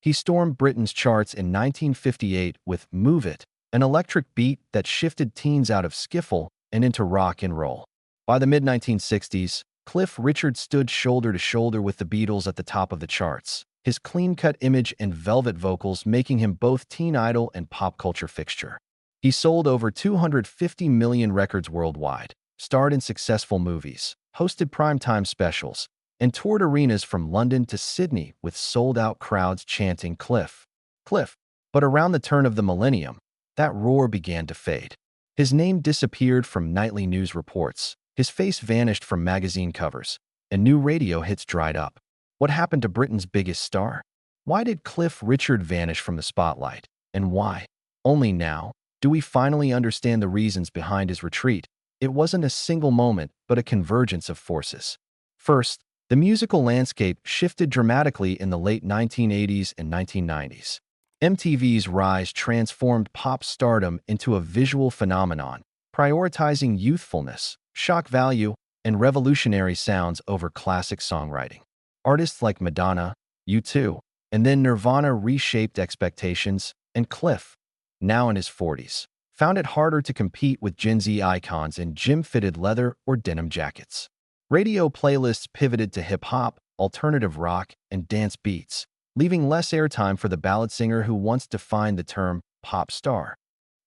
He stormed Britain's charts in 1958 with Move It, an electric beat that shifted teens out of skiffle and into rock and roll. By the mid-1960s, Cliff Richard stood shoulder to shoulder with the Beatles at the top of the charts, his clean-cut image and velvet vocals making him both teen idol and pop culture fixture. He sold over 250 million records worldwide, starred in successful movies, hosted primetime specials, and toured arenas from London to Sydney with sold-out crowds chanting Cliff, Cliff. But around the turn of the millennium, that roar began to fade. His name disappeared from nightly news reports, his face vanished from magazine covers, and new radio hits dried up. What happened to Britain's biggest star? Why did Cliff Richard vanish from the spotlight? And why? Only now do we finally understand the reasons behind his retreat. It wasn't a single moment, but a convergence of forces. First, the musical landscape shifted dramatically in the late 1980s and 1990s. MTV's rise transformed pop stardom into a visual phenomenon, prioritizing youthfulness, shock value, and revolutionary sounds over classic songwriting. Artists like Madonna, U2, and then Nirvana reshaped expectations, and Cliff, now in his 40s, found it harder to compete with Gen Z icons in gym-fitted leather or denim jackets. Radio playlists pivoted to hip-hop, alternative rock, and dance beats, leaving less airtime for the ballad singer who once defined the term pop star.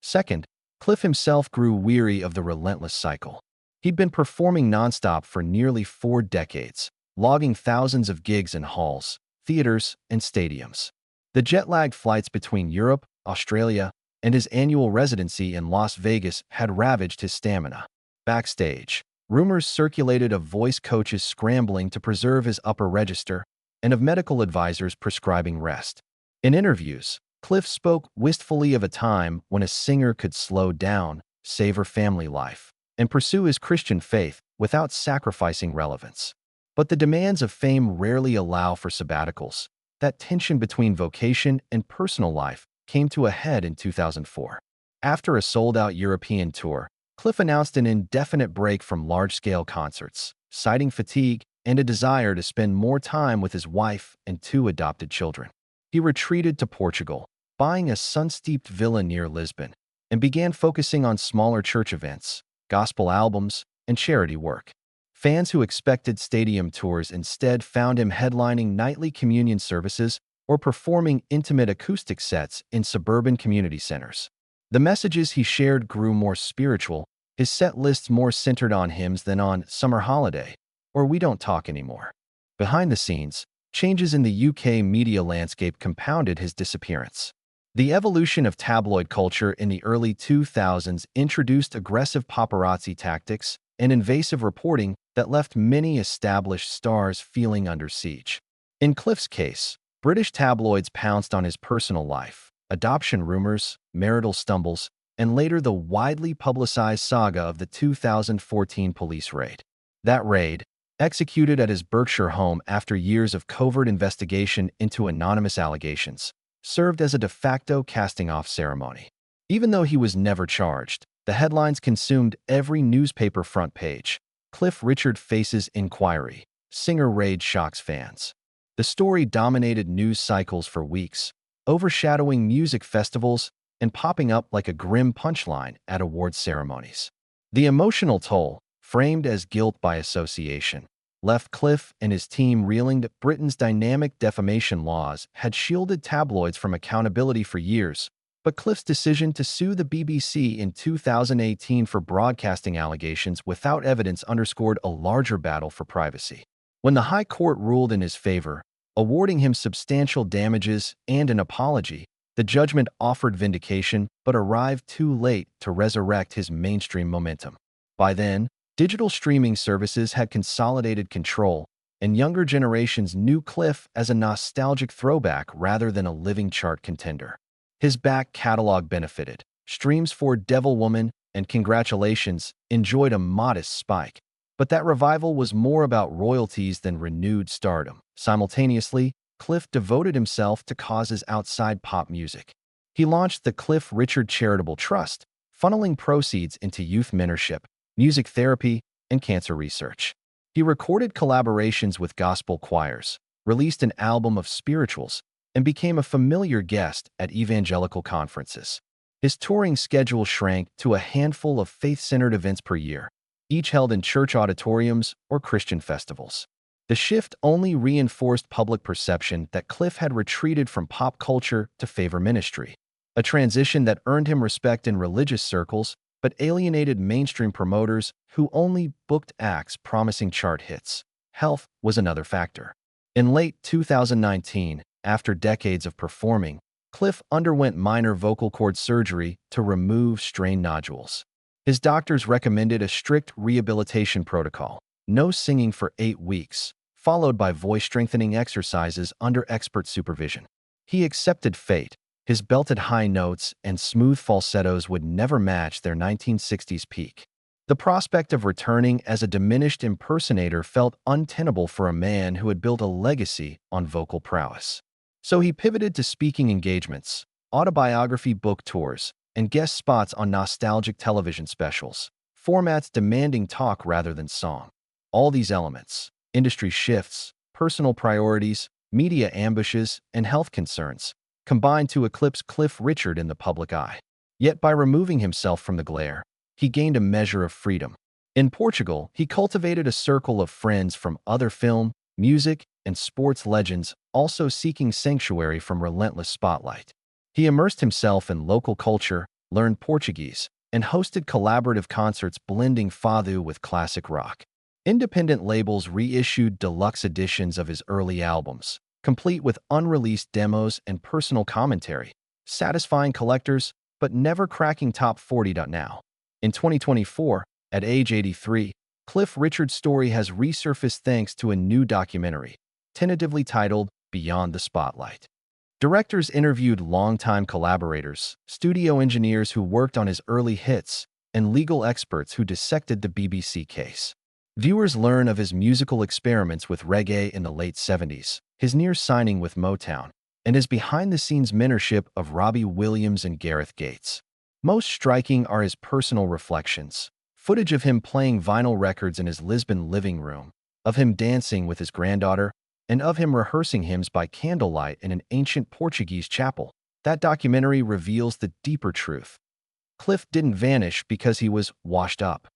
Second, Cliff himself grew weary of the relentless cycle. He'd been performing nonstop for nearly 4 decades, logging thousands of gigs in halls, theaters, and stadiums. The jet-lagged flights between Europe, Australia, and his annual residency in Las Vegas had ravaged his stamina. Backstage, rumors circulated of voice coaches scrambling to preserve his upper register and of medical advisors prescribing rest. In interviews, Cliff spoke wistfully of a time when a singer could slow down, savor family life, and pursue his Christian faith without sacrificing relevance. But the demands of fame rarely allow for sabbaticals. That tension between vocation and personal life came to a head in 2004. After a sold-out European tour, Cliff announced an indefinite break from large-scale concerts, citing fatigue and a desire to spend more time with his wife and 2 adopted children. He retreated to Portugal, buying a sun-steeped villa near Lisbon, and began focusing on smaller church events, gospel albums, and charity work. Fans who expected stadium tours instead found him headlining nightly communion services or performing intimate acoustic sets in suburban community centers. The messages he shared grew more spiritual, his set lists more centered on hymns than on Summer Holiday or We Don't Talk Anymore. Behind the scenes, changes in the UK media landscape compounded his disappearance. The evolution of tabloid culture in the early 2000s introduced aggressive paparazzi tactics and invasive reporting that left many established stars feeling under siege. In Cliff's case, British tabloids pounced on his personal life, adoption rumors, marital stumbles, and later the widely publicized saga of the 2014 police raid. That raid, executed at his Berkshire home after years of covert investigation into anonymous allegations, served as a de facto casting-off ceremony. Even though he was never charged, the headlines consumed every newspaper front page. Cliff Richard faces inquiry. Singer raid shocks fans. The story dominated news cycles for weeks, overshadowing music festivals and popping up like a grim punchline at awards ceremonies. The emotional toll, framed as guilt by association, left Cliff and his team reeling that Britain's dynamic defamation laws had shielded tabloids from accountability for years, but Cliff's decision to sue the BBC in 2018 for broadcasting allegations without evidence underscored a larger battle for privacy. When the High Court ruled in his favor, awarding him substantial damages and an apology, the judgment offered vindication but arrived too late to resurrect his mainstream momentum. By then, digital streaming services had consolidated control, and younger generations knew Cliff as a nostalgic throwback rather than a living chart contender. His back catalog benefited. Streams for Devil Woman and Congratulations enjoyed a modest spike, but that revival was more about royalties than renewed stardom. Simultaneously, Cliff devoted himself to causes outside pop music. He launched the Cliff Richard Charitable Trust, funneling proceeds into youth mentorship, music therapy, and cancer research. He recorded collaborations with gospel choirs, released an album of spirituals, and became a familiar guest at evangelical conferences. His touring schedule shrank to a handful of faith-centered events per year, each held in church auditoriums or Christian festivals. The shift only reinforced public perception that Cliff had retreated from pop culture to favor ministry, a transition that earned him respect in religious circles but alienated mainstream promoters who only booked acts promising chart hits. Health was another factor. In late 2019, after decades of performing, Cliff underwent minor vocal cord surgery to remove strained nodules. His doctors recommended a strict rehabilitation protocol, no singing for 8 weeks, followed by voice-strengthening exercises under expert supervision. He accepted fate. His belted high notes and smooth falsettos would never match their 1960s peak. The prospect of returning as a diminished impersonator felt untenable for a man who had built a legacy on vocal prowess. So he pivoted to speaking engagements, autobiography book tours, and guest spots on nostalgic television specials, formats demanding talk rather than song. All these elements, industry shifts, personal priorities, media ambushes, and health concerns, combined to eclipse Cliff Richard in the public eye. Yet by removing himself from the glare, he gained a measure of freedom. In Portugal, he cultivated a circle of friends from other film, music, and sports legends, also seeking sanctuary from relentless spotlight. He immersed himself in local culture, learned Portuguese, and hosted collaborative concerts blending fado with classic rock. Independent labels reissued deluxe editions of his early albums, complete with unreleased demos and personal commentary, satisfying collectors but never cracking top 40. Now, in 2024, at age 83, Cliff Richard's story has resurfaced thanks to a new documentary, tentatively titled Beyond the Spotlight. Directors interviewed longtime collaborators, studio engineers who worked on his early hits, and legal experts who dissected the BBC case. Viewers learn of his musical experiments with reggae in the late 70s, his near signing with Motown, and his behind-the-scenes mentorship of Robbie Williams and Gareth Gates. Most striking are his personal reflections, footage of him playing vinyl records in his Lisbon living room, of him dancing with his granddaughter, and of him rehearsing hymns by candlelight in an ancient Portuguese chapel. That documentary reveals the deeper truth. Cliff didn't vanish because he was washed up.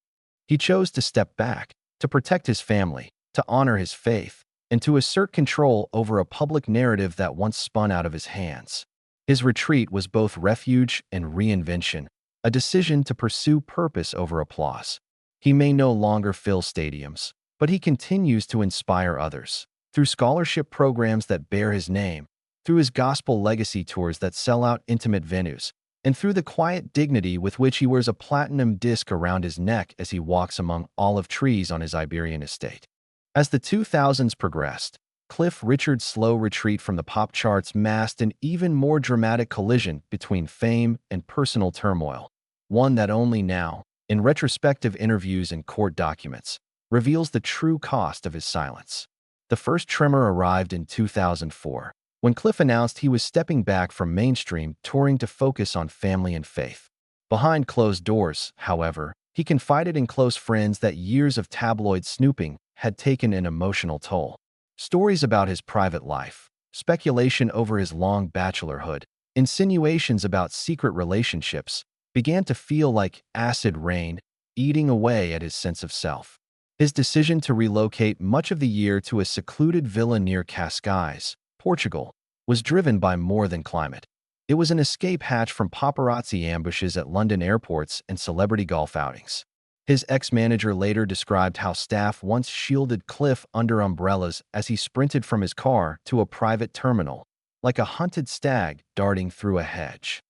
He chose to step back, to protect his family, to honor his faith, and to assert control over a public narrative that once spun out of his hands. His retreat was both refuge and reinvention, a decision to pursue purpose over applause. He may no longer fill stadiums, but he continues to inspire others, through scholarship programs that bear his name, through his gospel legacy tours that sell out intimate venues, and through the quiet dignity with which he wears a platinum disc around his neck as he walks among olive trees on his Iberian estate. As the 2000s progressed, Cliff Richard's slow retreat from the pop charts masked an even more dramatic collision between fame and personal turmoil, one that only now, in retrospective interviews and court documents, reveals the true cost of his silence. The first tremor arrived in 2004, when Cliff announced he was stepping back from mainstream touring to focus on family and faith. Behind closed doors, however, he confided in close friends that years of tabloid snooping had taken an emotional toll. Stories about his private life, speculation over his long bachelorhood, insinuations about secret relationships began to feel like acid rain, eating away at his sense of self. His decision to relocate much of the year to a secluded villa near Cascais, Portugal, was driven by more than climate. It was an escape hatch from paparazzi ambushes at London airports and celebrity golf outings. His ex-manager later described how staff once shielded Cliff under umbrellas as he sprinted from his car to a private terminal, like a hunted stag darting through a hedge.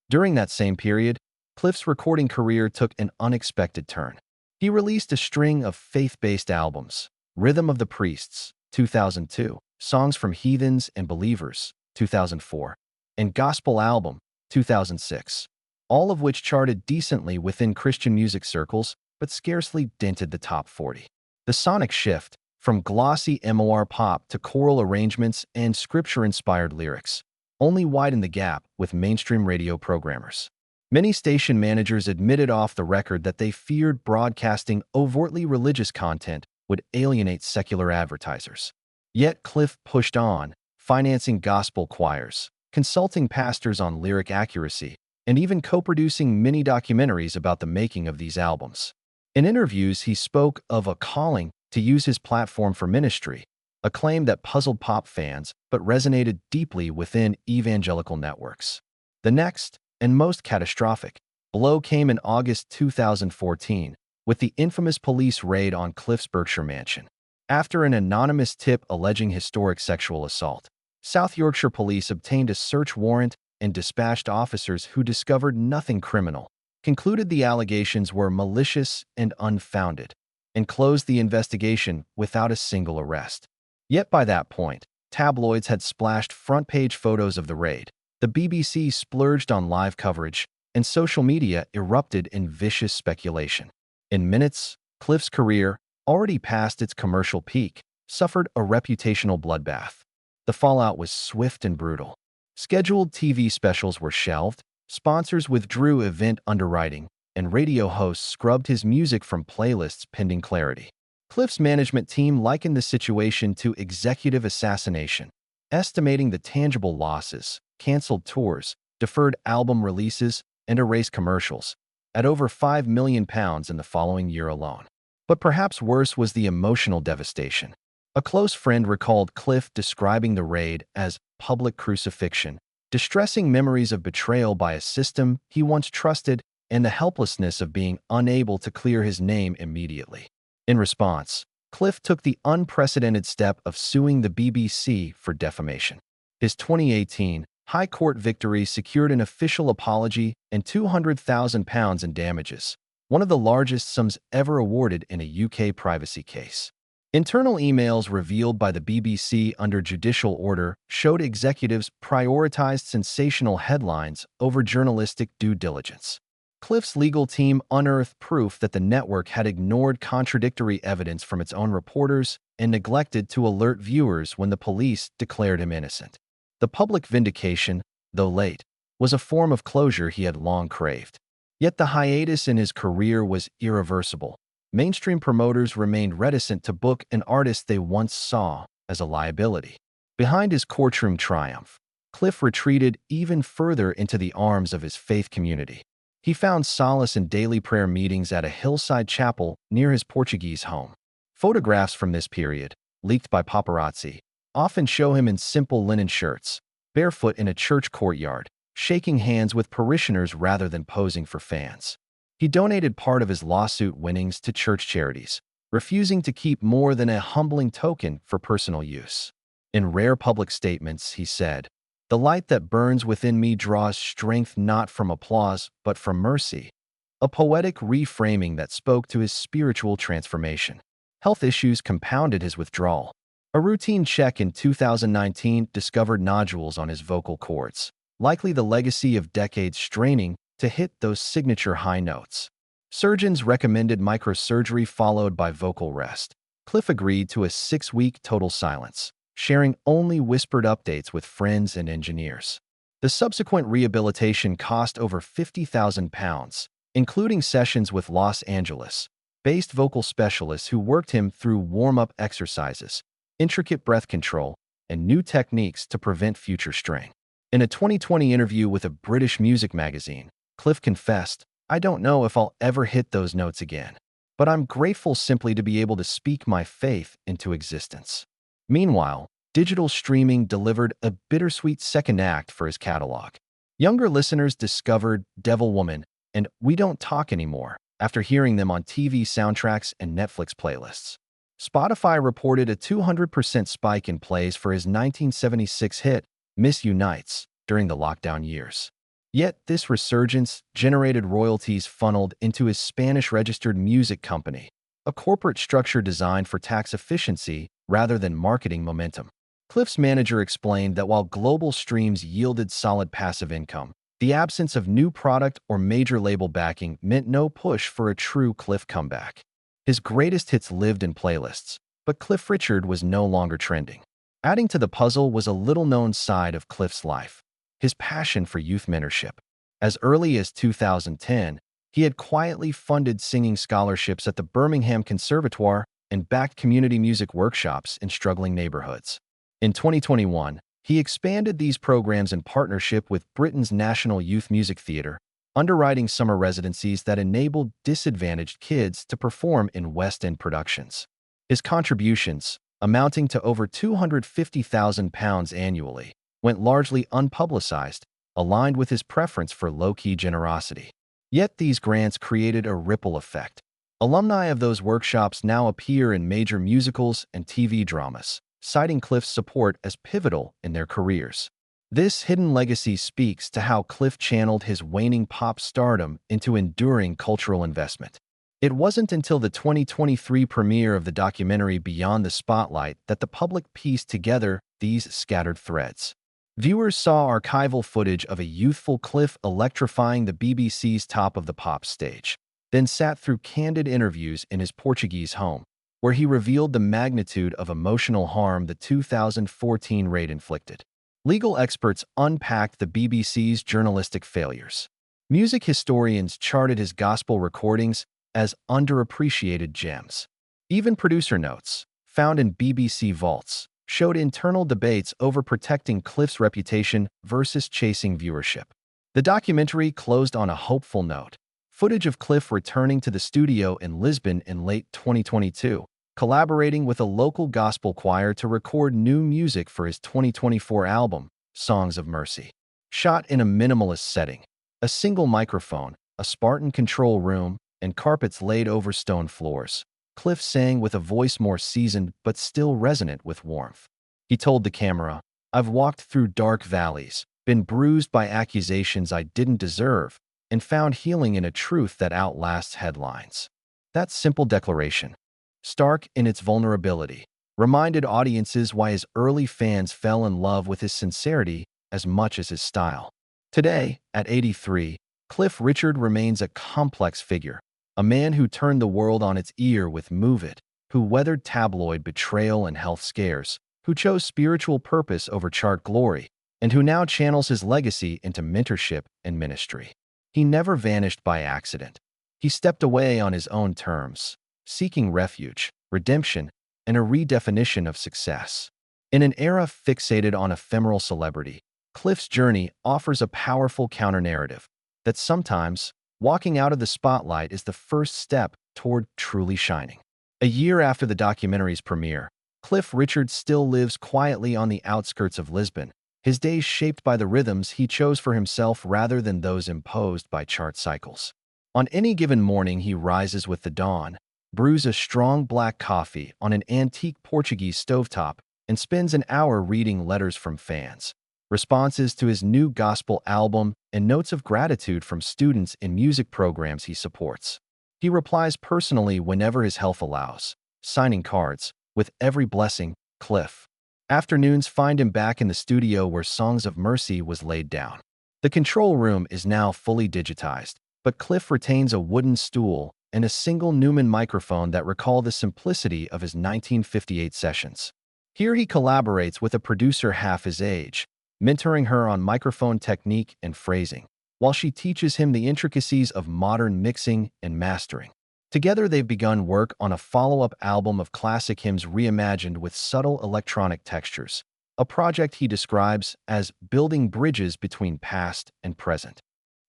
During that same period, Cliff's recording career took an unexpected turn. He released a string of faith-based albums: Rhythm of the Priests, 2002, Songs from Heathens and Believers, 2004, and Gospel Album, 2006, all of which charted decently within Christian music circles but scarcely dented the top 40. The sonic shift, from glossy MOR pop to choral arrangements and scripture-inspired lyrics, only widened the gap with mainstream radio programmers. Many station managers admitted off the record that they feared broadcasting overtly religious content would alienate secular advertisers. Yet Cliff pushed on, financing gospel choirs, consulting pastors on lyric accuracy, and even co-producing mini-documentaries about the making of these albums. In interviews, he spoke of a calling to use his platform for ministry, a claim that puzzled pop fans but resonated deeply within evangelical networks. The next, and most catastrophic, blow came in August 2014 with the infamous police raid on Cliff's Berkshire mansion. After an anonymous tip alleging historic sexual assault, South Yorkshire police obtained a search warrant and dispatched officers who discovered nothing criminal, concluded the allegations were malicious and unfounded, and closed the investigation without a single arrest. Yet by that point, tabloids had splashed front-page photos of the raid, the BBC splurged on live coverage, and social media erupted in vicious speculation. In minutes, Cliff's career, already past its commercial peak, suffered a reputational bloodbath. The fallout was swift and brutal. Scheduled TV specials were shelved, sponsors withdrew event underwriting, and radio hosts scrubbed his music from playlists pending clarity. Cliff's management team likened the situation to executive assassination, estimating the tangible losses, canceled tours, deferred album releases, and erased commercials, at over £5 million in the following year alone. But perhaps worse was the emotional devastation. A close friend recalled Cliff describing the raid as public crucifixion, distressing memories of betrayal by a system he once trusted and the helplessness of being unable to clear his name immediately. In response, Cliff took the unprecedented step of suing the BBC for defamation. His 2018 High Court victory secured an official apology and £200,000 in damages, one of the largest sums ever awarded in a UK privacy case. Internal emails revealed by the BBC under judicial order showed executives prioritized sensational headlines over journalistic due diligence. Cliff's legal team unearthed proof that the network had ignored contradictory evidence from its own reporters and neglected to alert viewers when the police declared him innocent. The public vindication, though late, was a form of closure he had long craved. Yet the hiatus in his career was irreversible. Mainstream promoters remained reticent to book an artist they once saw as a liability. Behind his courtroom triumph, Cliff retreated even further into the arms of his faith community. He found solace in daily prayer meetings at a hillside chapel near his Portuguese home. Photographs from this period, leaked by paparazzi, often show him in simple linen shirts, barefoot in a church courtyard, shaking hands with parishioners rather than posing for fans. He donated part of his lawsuit winnings to church charities, refusing to keep more than a humbling token for personal use. In rare public statements, he said, "The light that burns within me draws strength not from applause, but from mercy," a poetic reframing that spoke to his spiritual transformation. Health issues compounded his withdrawal. A routine check in 2019 discovered nodules on his vocal cords, likely the legacy of decades straining to hit those signature high notes. Surgeons recommended microsurgery followed by vocal rest. Cliff agreed to a 6-week total silence, sharing only whispered updates with friends and engineers. The subsequent rehabilitation cost over £50,000, including sessions with Los Angeles-based vocal specialists who worked him through warm-up exercises, intricate breath control, and new techniques to prevent future strain. In a 2020 interview with a British music magazine, Cliff confessed, "I don't know if I'll ever hit those notes again, but I'm grateful simply to be able to speak my faith into existence." Meanwhile, digital streaming delivered a bittersweet second act for his catalog. Younger listeners discovered Devil Woman and We Don't Talk Anymore after hearing them on TV soundtracks and Netflix playlists. Spotify reported a 200% spike in plays for his 1976 hit, Miss Unites, during the lockdown years. Yet this resurgence generated royalties funneled into his Spanish-registered music company, a corporate structure designed for tax efficiency rather than marketing momentum. Cliff's manager explained that while global streams yielded solid passive income, the absence of new product or major label backing meant no push for a true Cliff comeback. His greatest hits lived in playlists, but Cliff Richard was no longer trending. Adding to the puzzle was a little-known side of Cliff's life: his passion for youth mentorship. As early as 2010, he had quietly funded singing scholarships at the Birmingham Conservatoire and backed community music workshops in struggling neighborhoods. In 2021, He expanded these programs in partnership with Britain's National Youth Music Theatre, underwriting summer residencies that enabled disadvantaged kids to perform in West End productions. His contributions, amounting to over £250,000 annually, went largely unpublicized, aligned with his preference for low-key generosity. Yet these grants created a ripple effect. Alumni of those workshops now appear in major musicals and TV dramas, citing Cliff's support as pivotal in their careers. This hidden legacy speaks to how Cliff channeled his waning pop stardom into enduring cultural investment. It wasn't until the 2023 premiere of the documentary Beyond the Spotlight that the public pieced together these scattered threads. Viewers saw archival footage of a youthful Cliff electrifying the BBC's Top of the Pops stage, then sat through candid interviews in his Portuguese home, where he revealed the magnitude of emotional harm the 2014 raid inflicted. Legal experts unpacked the BBC's journalistic failures. Music historians charted his gospel recordings as underappreciated gems. Even producer notes, found in BBC vaults, showed internal debates over protecting Cliff's reputation versus chasing viewership. The documentary closed on a hopeful note. Footage of Cliff returning to the studio in Lisbon in late 2022, collaborating with a local gospel choir to record new music for his 2024 album, Songs of Mercy. Shot in a minimalist setting, a single microphone, a Spartan control room, and carpets laid over stone floors, Cliff sang with a voice more seasoned but still resonant with warmth. He told the camera, "I've walked through dark valleys, been bruised by accusations I didn't deserve, and found healing in a truth that outlasts headlines." That simple declaration, stark in its vulnerability, reminded audiences why his early fans fell in love with his sincerity as much as his style. Today, at 83, Cliff Richard remains a complex figure, a man who turned the world on its ear with Move It, who weathered tabloid betrayal and health scares, who chose spiritual purpose over chart glory, and who now channels his legacy into mentorship and ministry. He never vanished by accident. He stepped away on his own terms, seeking refuge, redemption, and a redefinition of success. In an era fixated on ephemeral celebrity, Cliff's journey offers a powerful counter-narrative that sometimes walking out of the spotlight is the first step toward truly shining. A year after the documentary's premiere, Cliff Richard still lives quietly on the outskirts of Lisbon, his days shaped by the rhythms he chose for himself rather than those imposed by chart cycles. On any given morning, he rises with the dawn, brews a strong black coffee on an antique Portuguese stovetop, and spends an hour reading letters from fans, responses to his new gospel album, and notes of gratitude from students in music programs he supports. He replies personally whenever his health allows, signing cards, "With every blessing, Cliff." Afternoons find him back in the studio where Songs of Mercy was laid down. The control room is now fully digitized, but Cliff retains a wooden stool and a single Neumann microphone that recall the simplicity of his 1958 sessions. Here he collaborates with a producer half his age, mentoring her on microphone technique and phrasing, while she teaches him the intricacies of modern mixing and mastering. Together, they've begun work on a follow-up album of classic hymns reimagined with subtle electronic textures, a project he describes as building bridges between past and present.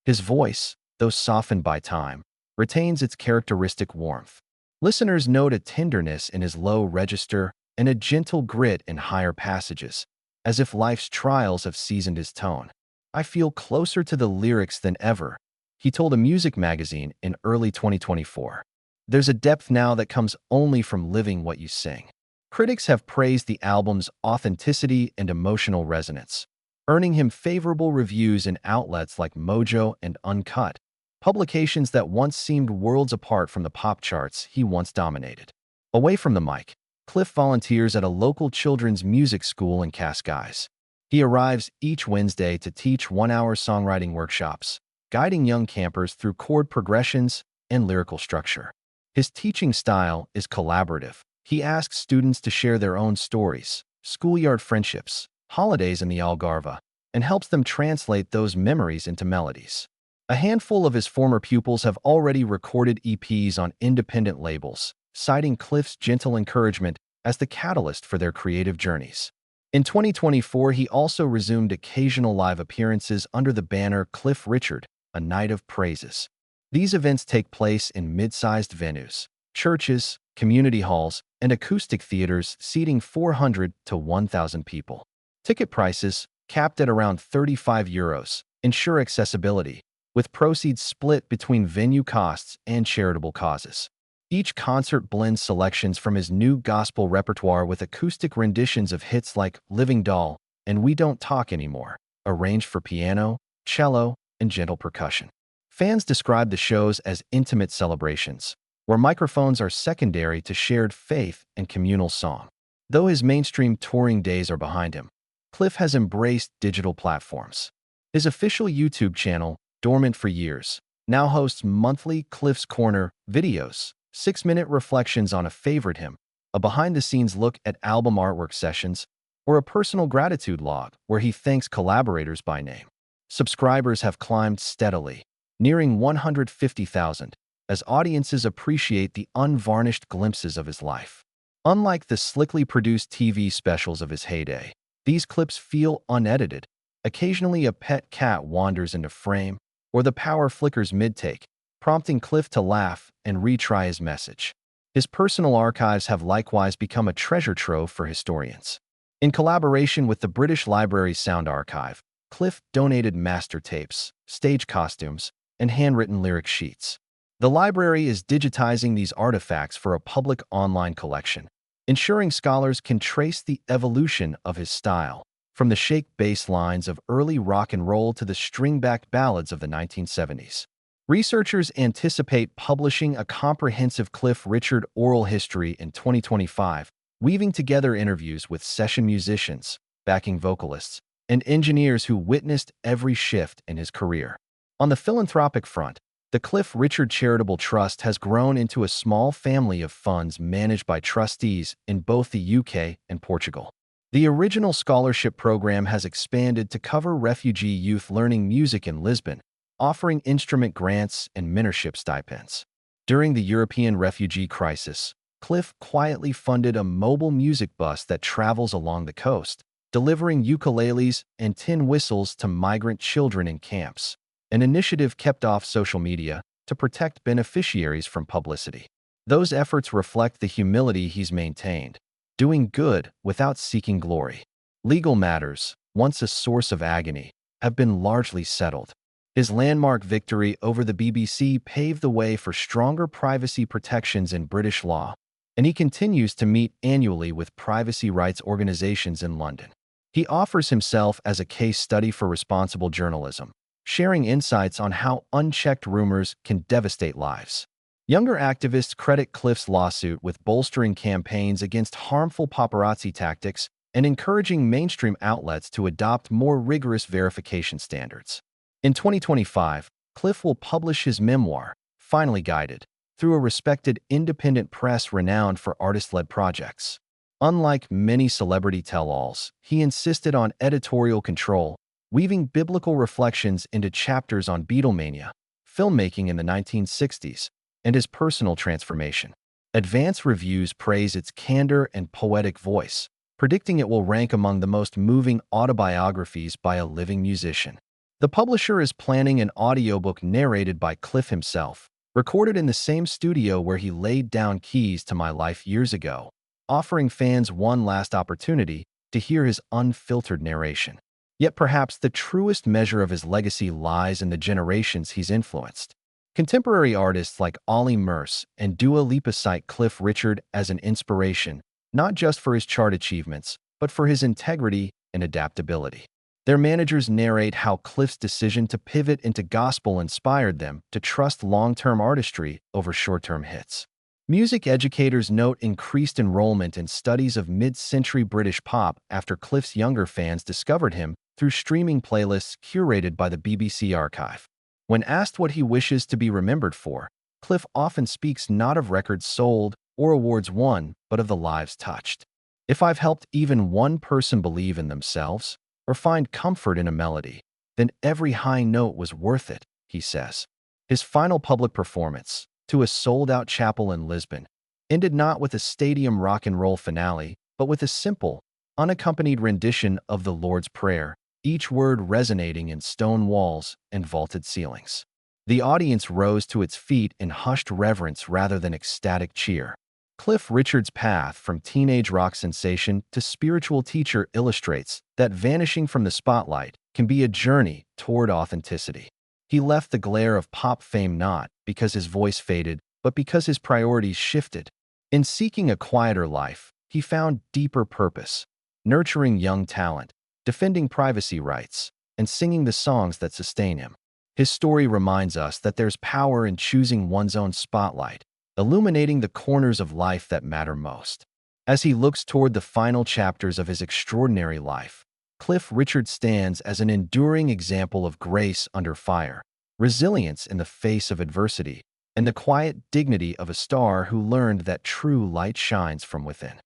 His voice, though softened by time, retains its characteristic warmth. Listeners note a tenderness in his low register and a gentle grit in higher passages, as if life's trials have seasoned his tone. "I feel closer to the lyrics than ever," he told a music magazine in early 2024. "There's a depth now that comes only from living what you sing." Critics have praised the album's authenticity and emotional resonance, earning him favorable reviews in outlets like Mojo and Uncut, publications that once seemed worlds apart from the pop charts he once dominated. Away from the mic, Cliff volunteers at a local children's music school in Cascais. He arrives each Wednesday to teach one-hour songwriting workshops, guiding young campers through chord progressions and lyrical structure. His teaching style is collaborative. He asks students to share their own stories, schoolyard friendships, holidays in the Algarve, and helps them translate those memories into melodies. A handful of his former pupils have already recorded EPs on independent labels, citing Cliff's gentle encouragement as the catalyst for their creative journeys. In 2024, he also resumed occasional live appearances under the banner Cliff Richard, A Night of Praises. These events take place in mid-sized venues, churches, community halls, and acoustic theaters seating 400 to 1,000 people. Ticket prices, capped at around €35, ensure accessibility, with proceeds split between venue costs and charitable causes. Each concert blends selections from his new gospel repertoire with acoustic renditions of hits like Living Doll and We Don't Talk Anymore, arranged for piano, cello, and gentle percussion. Fans describe the shows as intimate celebrations, where microphones are secondary to shared faith and communal song. Though his mainstream touring days are behind him, Cliff has embraced digital platforms. His official YouTube channel, dormant for years, now hosts monthly Cliff's Corner videos, 6-minute reflections on a favorite hymn, a behind-the-scenes look at album artwork sessions, or a personal gratitude log where he thanks collaborators by name. Subscribers have climbed steadily, nearing 150,000, as audiences appreciate the unvarnished glimpses of his life. Unlike the slickly produced TV specials of his heyday, these clips feel unedited. Occasionally a pet cat wanders into frame, or the power flickers mid-take, prompting Cliff to laugh and retry his message. His personal archives have likewise become a treasure trove for historians. In collaboration with the British Library's Sound Archive, Cliff donated master tapes, stage costumes, and handwritten lyric sheets. The library is digitizing these artifacts for a public online collection, ensuring scholars can trace the evolution of his style, from the shake bass lines of early rock and roll to the string-backed ballads of the 1970s. Researchers anticipate publishing a comprehensive Cliff Richard oral history in 2025, weaving together interviews with session musicians, backing vocalists, and engineers who witnessed every shift in his career. On the philanthropic front, the Cliff Richard Charitable Trust has grown into a small family of funds managed by trustees in both the UK and Portugal. The original scholarship program has expanded to cover refugee youth learning music in Lisbon, offering instrument grants and mentorship stipends. During the European refugee crisis, Cliff quietly funded a mobile music bus that travels along the coast, delivering ukuleles and tin whistles to migrant children in camps, an initiative kept off social media to protect beneficiaries from publicity. Those efforts reflect the humility he's maintained, doing good without seeking glory. Legal matters, once a source of agony, have been largely settled. His landmark victory over the BBC paved the way for stronger privacy protections in British law, and he continues to meet annually with privacy rights organizations in London. He offers himself as a case study for responsible journalism, sharing insights on how unchecked rumors can devastate lives. Younger activists credit Cliff's lawsuit with bolstering campaigns against harmful paparazzi tactics and encouraging mainstream outlets to adopt more rigorous verification standards. In 2025, Cliff will publish his memoir, Finally Guided, through a respected independent press renowned for artist-led projects. Unlike many celebrity tell-alls, he insisted on editorial control, weaving biblical reflections into chapters on Beatlemania, filmmaking in the 1960s, and his personal transformation. Advance reviews praise its candor and poetic voice, predicting it will rank among the most moving autobiographies by a living musician. The publisher is planning an audiobook narrated by Cliff himself, recorded in the same studio where he laid down keys to my life years ago, offering fans one last opportunity to hear his unfiltered narration. Yet perhaps the truest measure of his legacy lies in the generations he's influenced. Contemporary artists like Ollie Murs and Dua Lipa cite Cliff Richard as an inspiration, not just for his chart achievements, but for his integrity and adaptability. Their managers narrate how Cliff's decision to pivot into gospel inspired them to trust long-term artistry over short-term hits. Music educators note increased enrollment in studies of mid-century British pop after Cliff's younger fans discovered him through streaming playlists curated by the BBC archive. When asked what he wishes to be remembered for, Cliff often speaks not of records sold or awards won, but of the lives touched. If I've helped even one person believe in themselves, or find comfort in a melody, then every high note was worth it, he says. His final public performance, to a sold-out chapel in Lisbon, ended not with a stadium rock and roll finale, but with a simple, unaccompanied rendition of the Lord's Prayer, each word resonating in stone walls and vaulted ceilings. The audience rose to its feet in hushed reverence rather than ecstatic cheer. Cliff Richard's path from teenage rock sensation to spiritual teacher illustrates that vanishing from the spotlight can be a journey toward authenticity. He left the glare of pop fame not because his voice faded, but because his priorities shifted. In seeking a quieter life, he found deeper purpose, nurturing young talent, defending privacy rights, and singing the songs that sustain him. His story reminds us that there's power in choosing one's own spotlight, illuminating the corners of life that matter most. As he looks toward the final chapters of his extraordinary life, Cliff Richard stands as an enduring example of grace under fire, resilience in the face of adversity, and the quiet dignity of a star who learned that true light shines from within.